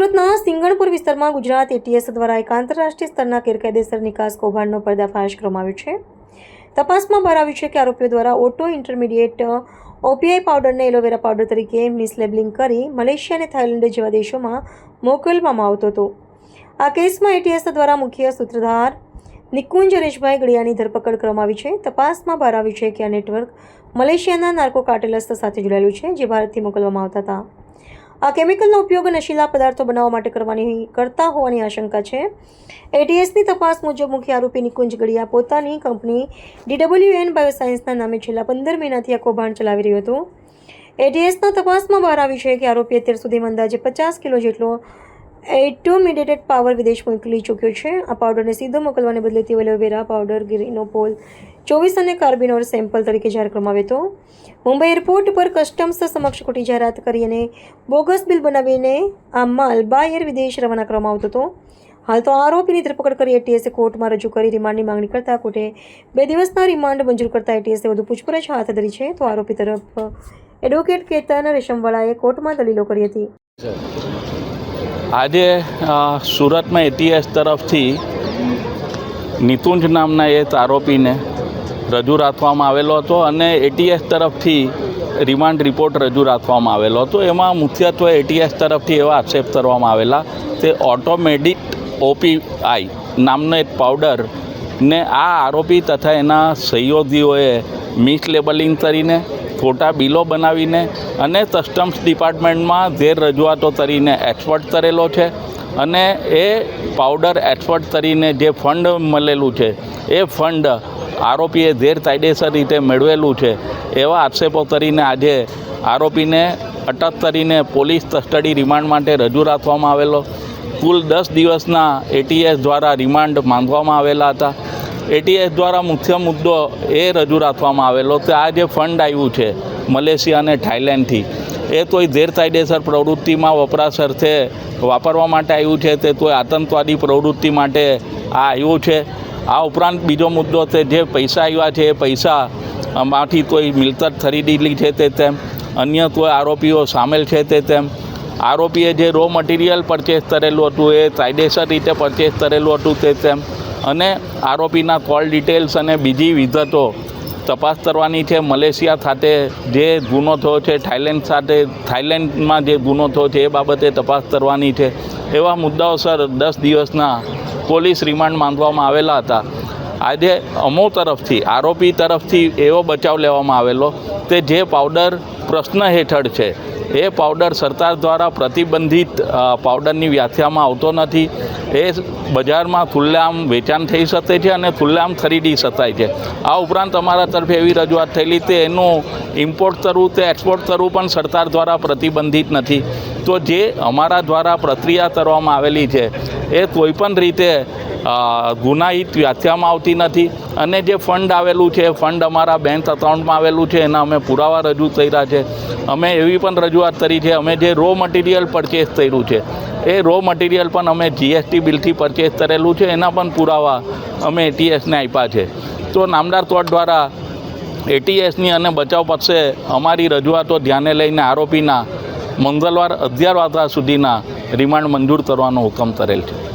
સુરતના સિંગણપુર વિસ્તારમાં ગુજરાત એટીએસ દ્વારા એક આંતરરાષ્ટ્રીય સ્તરના ગેરકાયદેસર નિકાસ કૌભાંડનો પર્દાફાશ કરવામાં આવ્યો છે। તપાસમાં બહાર આવ્યું છે કે આરોપીઓ દ્વારા auto intermediate UPI પાવડરને aloe vera powder તરીકે મિસલેબલિંગ કરી મલેશિયા અને થાઇલેન્ડ જેવા દેશોમાં મોકલવામાં આવતો હતો। આ કેસમાં એટીએસ દ્વારા મુખ્ય સૂત્રધાર નિકુંજ હરેશભાઈ ગળિયાની ધરપકડ કરવામાં આવી છે। તપાસમાં બહાર આવ્યું છે કે આ નેટવર્ક મલેશિયાના નાર્કો કાર્ટેલ્સ સાથે જોડાયેલું છે, જે ભારતથી મોકલવામાં આવતા હતા। આ કેમિકલનો ઉપયોગ નશીલા પદાર્થો બનાવવા માટે કરતા હોવાની આશંકા છે। એટીએસની તપાસ મુજબ મુખ્ય આરોપી નિકુંજ ગળિયા પોતાની કંપની DWN બાયોસાયન્સના નામે છેલ્લા 15 મહિનાથી આ કૌભાંડ ચલાવી રહ્યો હતો। એટીએસના તપાસમાં બહાર આવ્યું છે કે આરોપી અત્યાર સુધીમાં અંદાજે 50 કિલો જેટલો ઇન્ટરમીડિયેટ પાવડર વિદેશ મોકલી ચૂક્યો છે। આ પાવડરને સીધો મોકલવાને બદલે તેઓ એલોવેરા પાવડર, ગિરિનોપોલ 24 અને કાર્બિનોર સેમ્પલ તરીકે જાહેર કરવામાં આવ્યો હતો। મુંબઈ એરપોર્ટ પર કસ્ટમ્સ સમક્ષ ખોટી જાહેરાત કરી અને બોગસ બિલ બનાવીને આ માલ બાય એર વિદેશ રવાના કરવામાં આવતો હતો। હાલ તો આરોપીની ધરપકડ કરી એટીએસે કોર્ટમાં રજૂ કરી રિમાન્ડની માંગણી કરતા કોર્ટે 2 દિવસના રિમાન્ડ મંજૂર કરતા એટીએસે વધુ પૂછપરછ હાથ ધરી છે। તો આરોપી તરફ એડવોકેટ કેતન રેશમવાળાએ કોર્ટમાં દલીલો કરી હતી। આજે સુરતમાં એટીએસ તરફથી નિકુંજ નામના એક આરોપીને રજૂ રાખવામાં આવેલો હતો અને એટીએસ તરફથી રિમાન્ડ રિપોર્ટ રજૂ રાખવામાં આવેલો હતો। એમાં મુખ્યત્વે એટીએસ તરફથી એવા આક્ષેપ કરવામાં આવેલા તે ઓટોમેટિક ઓપીઆઈ નામનો એક પાવડર ને આ આરોપી તથા એના સહયોગીઓએ મિસલેબલિંગ કરીને ખોટા બિલો બનાવીને અને કસ્ટમ્સ ડિપાર્ટમેન્ટમાં ગેર રજૂઆતો કરીને એક્સપોર્ટ કરેલો છે અને એ પાવડર એક્સપોર્ટ કરીને જે ફંડ મળેલું છે એ ફંડ આરોપીએ ગેરકાયદેસર રીતે મેળવેલું છે એવા આક્ષેપો કરીને આજે આરોપીને અટક કરીને પોલીસ કસ્ટડી રિમાન્ડ માટે રજૂ રાખવામાં આવેલો। કુલ 10 દિવસના એટીએસ દ્વારા રિમાન્ડ માંગવામાં આવેલા હતા। એટીએસ દ્વારા મુખ્ય મુદ્દો એ રજૂ રાખવામાં આવેલો કે આ જે ફંડ આવ્યું છે મલેશિયા અને થાઇલેન્ડથી એ કોઈ ગેરકાયદેસર પ્રવૃત્તિમાં વપરાશ અર્થે વાપરવા માટે આવ્યું છે, તે કોઈ આતંકવાદી પ્રવૃત્તિ માટે આ આવ્યું છે। આ ઉપરાંત બીજો મુદ્દો તે જે પૈસા આવ્યા છે એ પૈસામાંથી કોઈ મિલકત ખરીદેલી છે તે તેમ, અન્ય કોઈ આરોપીઓ સામેલ છે તે તેમ, આરોપીએ જે રો મટીરિયલ પરચેસ કરેલું હતું એ કાયદેસર રીતે પરચેસ કરેલું હતું તે તેમ, અને આરોપીના કોલ ડિટેલ્સ અને બીજી વિગતો તપાસ કરવાની છે। મલેશિયા ખાતે જે ગુનો થયો છે, થાઇલેન્ડમાં જે ગુનો થયો છે એ બાબતે તપાસ કરવાની છે। એવા મુદ્દાઓસર 10 દિવસના પોલીસ રિમાન્ડ માંગવામાં આવેલા હતા। આજે અમો તરફથી આરોપી તરફથી એવો બચાવ લેવામાં આવેલો કે જે પાવડર પ્રશ્ન હેઠળ છે એ પાવડર સરકાર દ્વારા પ્રતિબંધિત પાવડરની વ્યાખ્યામાં આવતો નથી। એ બજારમાં ખુલ્લેઆમ વેચાણ થઈ શકે છે અને ખુલ્લેઆમ ખરીદી શકાય છે। આ ઉપરાંત અમારા તરફે એવી રજૂઆત થયેલી તે એનું ઇમ્પોર્ટ કરવું તે એક્સપોર્ટ કરવું પણ સરકાર દ્વારા પ્રતિબંધિત નથી। તો જે અમારા દ્વારા પ્રક્રિયા કરવામાં આવેલી છે એ કોઈપણ રીતે ગુનાહિત વ્યાખ્યામાં આવતી નથી અને જે ફંડ આવેલું છે એ ફંડ અમારા બેંક અકાઉન્ટમાં આવેલું છે, એના અમે પુરાવા રજૂ કર્યા છે। અમે એવી પણ રજૂઆત કરી છે અમે જે રો મટીરિયલ પરચેસ કર્યું છે એ રો મટીરિયલ પણ અમે જીએસટી બિલથી પરચેસ કરેલું છે, એના પણ પુરાવા અમે એટીએસને આપ્યા છે। તો નામદાર કોર્ટ દ્વારા એટીએસની અને બચાવ પક્ષે અમારી રજૂઆતો ધ્યાને લઈને આરોપીના મંગળવાર 11 વાગ્યા સુધીના રિમાન્ડ મંજૂર કરવાનો હુકમ કરેલ છે।